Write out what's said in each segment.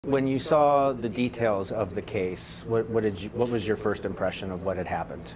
When you saw the details of the case, what was your first impression of what had happened?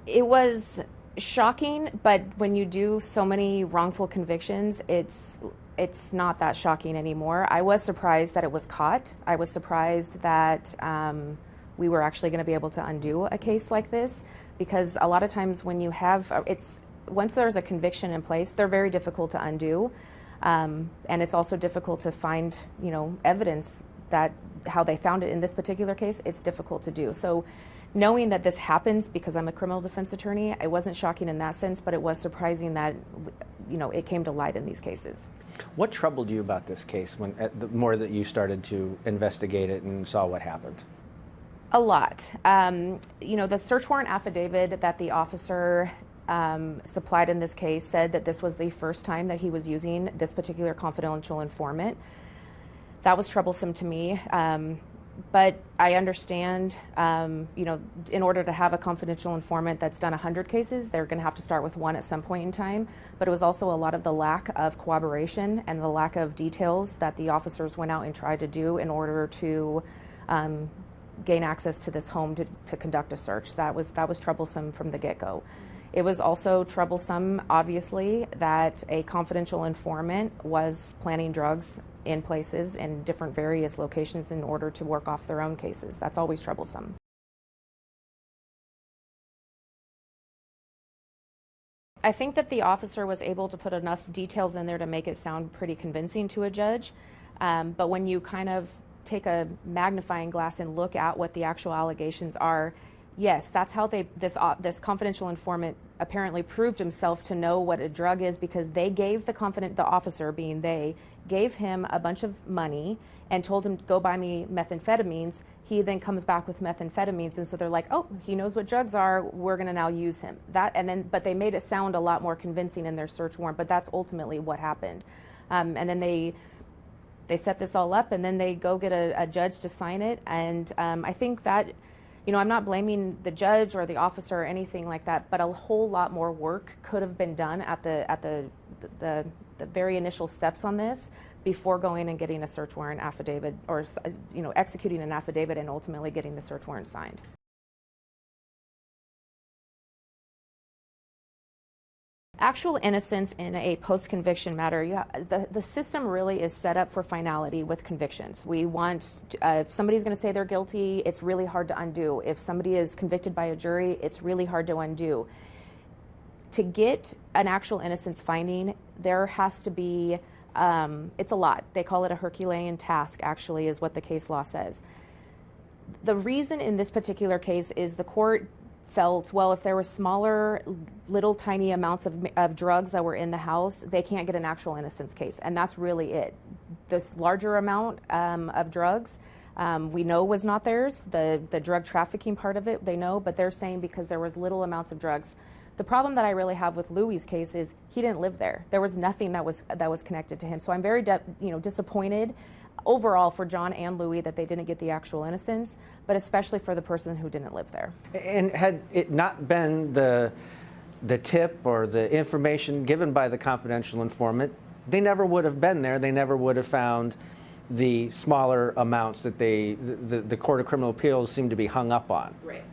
It was shocking, but when you do so many wrongful convictions, it's not that shocking anymore. I was surprised that it was caught. I was surprised that we were actually going to be able to undo a case like this, because a lot of times when you have, once there's a conviction in place, they're very difficult to undo. And it's also difficult to find, evidence that how they found it in this particular case. It's difficult to do. So knowing that this happens, because I'm a criminal defense attorney, it wasn't shocking in that sense, but it was surprising that, it came to light in these cases. What troubled you about this case when the more that you started to investigate it and saw what happened? A lot. The search warrant affidavit that the officer supplied in this case said that this was the first time that he was using this particular confidential informant. That was troublesome to me. But I understand, in order to have a confidential informant that's done 100 cases, they're going to have to start with one at some point in time. But it was also a lot of the lack of cooperation and the lack of details that the officers went out and tried to do in order to gain access to this home to conduct a search. That was troublesome from the get-go. It was also troublesome, obviously, that a confidential informant was planting drugs in places in different various locations in order to work off their own cases. That's always troublesome. I think that the officer was able to put enough details in there to make it sound pretty convincing to a judge. But when you kind of take a magnifying glass and look at what the actual allegations are, yes, that's how this confidential informant apparently proved himself to know what a drug is, because they gave the officer, being they, gave him a bunch of money and told him to go buy me methamphetamines. He then comes back with methamphetamines, and so they're like, oh, he knows what drugs are, we're going to now use him. But they made it sound a lot more convincing in their search warrant, but that's ultimately what happened. And then they set this all up, and then they go get a judge to sign it. And I think that, I'm not blaming the judge or the officer or anything like that, but a whole lot more work could have been done at the very initial steps on this before going and getting a search warrant affidavit, or executing an affidavit and ultimately getting the search warrant signed. Actual innocence in a post-conviction matter, the system really is set up for finality with convictions. We want, if somebody's going to say they're guilty, it's really hard to undo. If somebody is convicted by a jury, it's really hard to undo. To get an actual innocence finding, there has to be, it's a lot. They call it a Herculean task, actually, is what the case law says. The reason in this particular case is the court felt, well, if there were smaller, little tiny amounts of drugs that were in the house, they can't get an actual innocence case. And that's really it. This larger amount of drugs, we know was not theirs. The drug trafficking part of it, they know, but they're saying because there was little amounts of drugs. The problem that I really have with Louis's case is he didn't live there. There was nothing that was connected to him. So I'm very disappointed overall for John and Louis that they didn't get the actual innocence, but especially for the person who didn't live there. And had it not been the tip or the information given by the confidential informant, they never would have been there. They never would have found the smaller amounts that the Court of Criminal Appeals seemed to be hung up on. Right.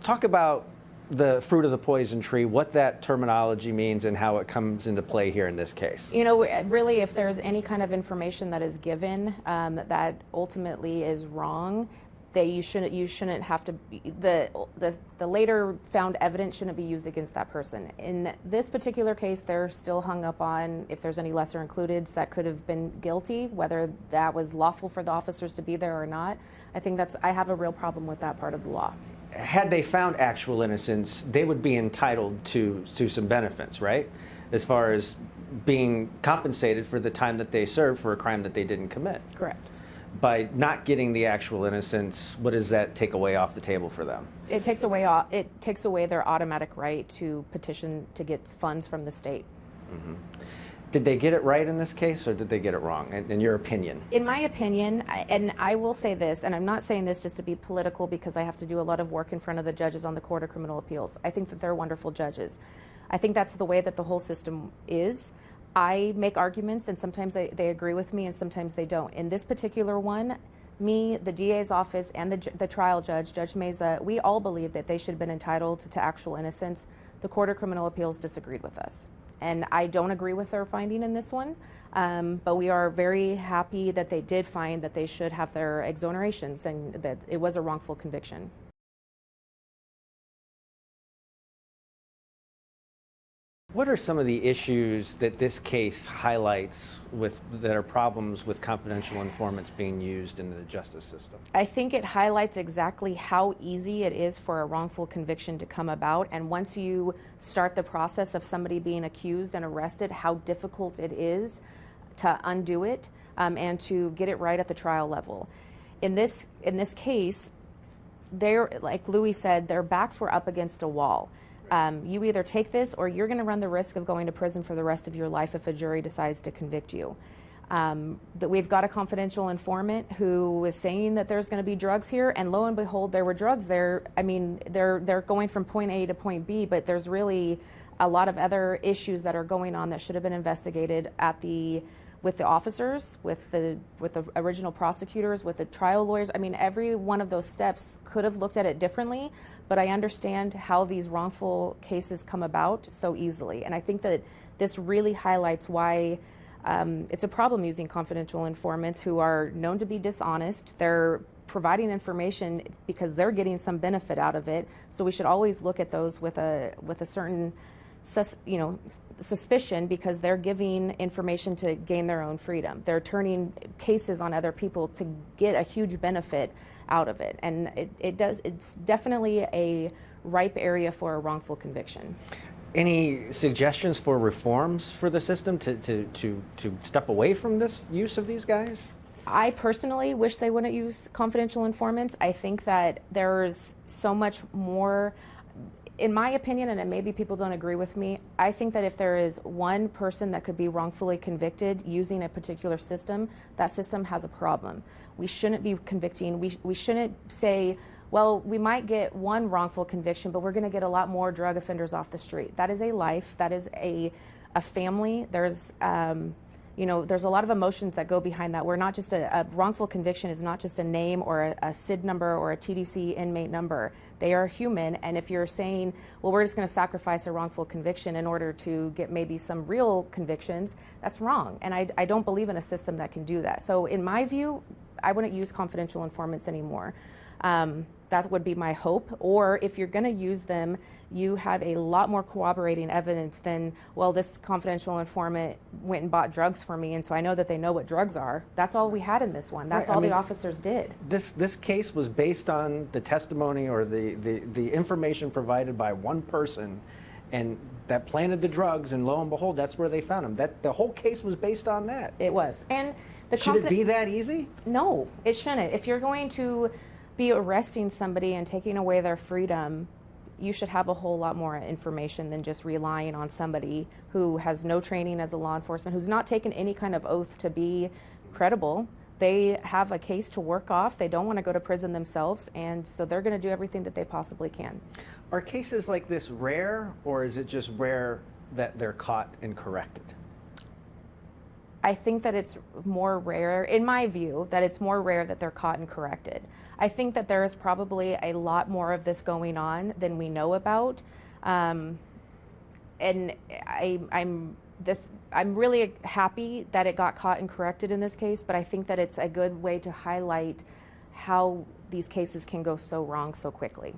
Talk about the fruit of the poison tree, what that terminology means and how it comes into play here in this case. Really, if there's any kind of information that is given that ultimately is wrong, that you shouldn't have to, the later found evidence shouldn't be used against that person. In this particular case, they're still hung up on if there's any lesser includeds that could have been guilty, whether that was lawful for the officers to be there or not. I have a real problem with that part of the law. Had they found actual innocence, they would be entitled to some benefits, right? As far as being compensated for the time that they served for a crime that they didn't commit. Correct. By not getting the actual innocence, what does that take away off the table for them? It takes away their automatic right to petition to get funds from the state. Mm-hmm. Did they get it right in this case, or did they get it wrong, in your opinion? In my opinion, and I will say this, and I'm not saying this just to be political because I have to do a lot of work in front of the judges on the Court of Criminal Appeals. I think that they're wonderful judges. I think that's the way that the whole system is. I make arguments, and sometimes they agree with me, and sometimes they don't. In this particular one, me, the DA's office, and the trial judge, Judge Meza, we all believe that they should have been entitled to actual innocence. The Court of Criminal Appeals disagreed with us. And I don't agree with their finding in this one, but we are very happy that they did find that they should have their exonerations and that it was a wrongful conviction. What are some of the issues that this case highlights that are problems with confidential informants being used in the justice system? I think it highlights exactly how easy it is for a wrongful conviction to come about. And once you start the process of somebody being accused and arrested, how difficult it is to undo it and to get it right at the trial level. In this case, like Louis said, their backs were up against a wall. You either take this or you're going to run the risk of going to prison for the rest of your life if a jury decides to convict you. That we've got a confidential informant who is saying that there's going to be drugs here, and lo and behold, there were drugs there. I mean, they're going from point A to point B, but there's really a lot of other issues that are going on that should have been investigated with the officers, with the original prosecutors, with the trial lawyers. I mean, every one of those steps could have looked at it differently, but I understand how these wrongful cases come about so easily. And I think that this really highlights why it's a problem using confidential informants who are known to be dishonest. They're providing information because they're getting some benefit out of it. So we should always look at those with a certain suspicion, because they're giving information to gain their own freedom. They're turning cases on other people to get a huge benefit out of it. And it's definitely a ripe area for a wrongful conviction. Any suggestions for reforms for the system to step away from this use of these guys? I personally wish they wouldn't use confidential informants. I think that there's so much more. In my opinion, and maybe people don't agree with me, I think that if there is one person that could be wrongfully convicted using a particular system, that system has a problem. We shouldn't be convicting. We shouldn't say, well, we might get one wrongful conviction, but we're going to get a lot more drug offenders off the street. That is a life. That is a family. There's there's a lot of emotions that go behind that. We're not just a wrongful conviction is not just a name or a SID number or a TDC inmate number. They are human, and if you're saying, well, we're just going to sacrifice a wrongful conviction in order to get maybe some real convictions, that's wrong. And I don't believe in a system that can do that. So in my view, I wouldn't use confidential informants anymore. That would be my hope. Or if you're going to use them, you have a lot more corroborating evidence than, well, this confidential informant went and bought drugs for me, and so I know that they know what drugs are. That's all we had in this one. That's all the officers did. This case was based on the testimony or the information provided by one person, and that planted the drugs, and lo and behold, that's where they found them. The whole case was based on that. It was. And should it be that easy? No, it shouldn't. If you're going to be arresting somebody and taking away their freedom, you should have a whole lot more information than just relying on somebody who has no training as a law enforcement, who's not taken any kind of oath to be credible. They have a case to work off. They don't want to go to prison themselves, and so they're going to do everything that they possibly can. Are cases like this rare, or is it just rare that they're caught and corrected? I think that it's more rare, in my view, that it's more rare that they're caught and corrected. I think that there is probably a lot more of this going on than we know about. And I'm really happy that it got caught and corrected in this case, but I think that it's a good way to highlight how these cases can go so wrong so quickly.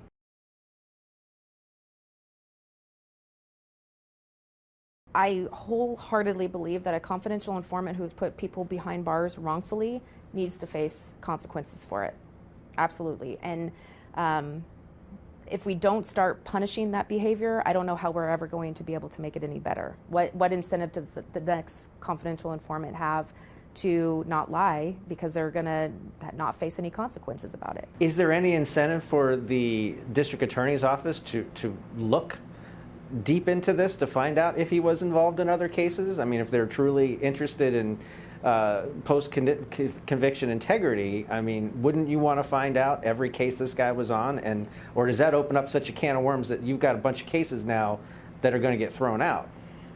I wholeheartedly believe that a confidential informant who's put people behind bars wrongfully needs to face consequences for it. Absolutely. And if we don't start punishing that behavior, I don't know how we're ever going to be able to make it any better. What incentive does the next confidential informant have to not lie because they're going to not face any consequences about it? Is there any incentive for the district attorney's office to look deep into this to find out if he was involved in other cases? I mean, if they're truly interested in post-conviction integrity, I mean, wouldn't you want to find out every case this guy was on? Or does that open up such a can of worms that you've got a bunch of cases now that are going to get thrown out?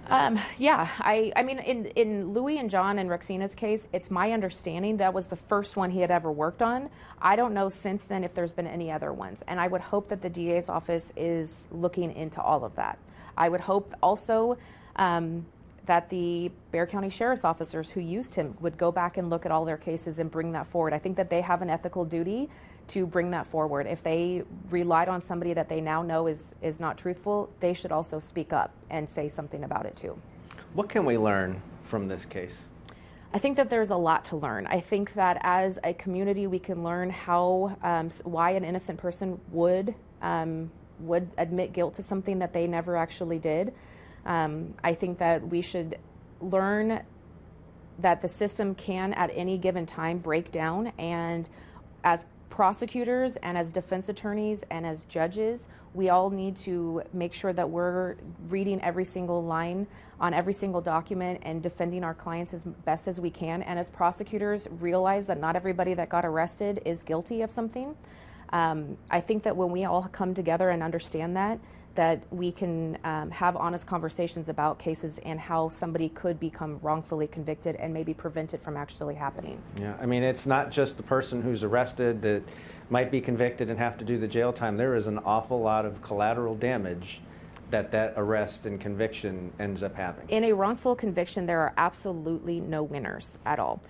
Yeah, I mean, in Louis and John and Rexina's case, it's my understanding that was the first one he had ever worked on. I don't know since then if there's been any other ones, and I would hope that the DA's office is looking into all of that. I would hope also that the Bexar County Sheriff's officers who used him would go back and look at all their cases and bring that forward. I think that they have an ethical duty to bring that forward. If they relied on somebody that they now know is not truthful, they should also speak up and say something about it too. What can we learn from this case? I think that there's a lot to learn. I think that as a community we can learn how, why an innocent person would admit guilt to something that they never actually did. I think that we should learn that the system can at any given time break down, and as prosecutors and as defense attorneys and as judges, we all need to make sure that we're reading every single line on every single document and defending our clients as best as we can. And as prosecutors, realize that not everybody that got arrested is guilty of something. I think that when we all come together and understand that we can have honest conversations about cases and how somebody could become wrongfully convicted and maybe prevent it from actually happening. Yeah, I mean, it's not just the person who's arrested that might be convicted and have to do the jail time. There is an awful lot of collateral damage that arrest and conviction ends up having. In a wrongful conviction, there are absolutely no winners at all.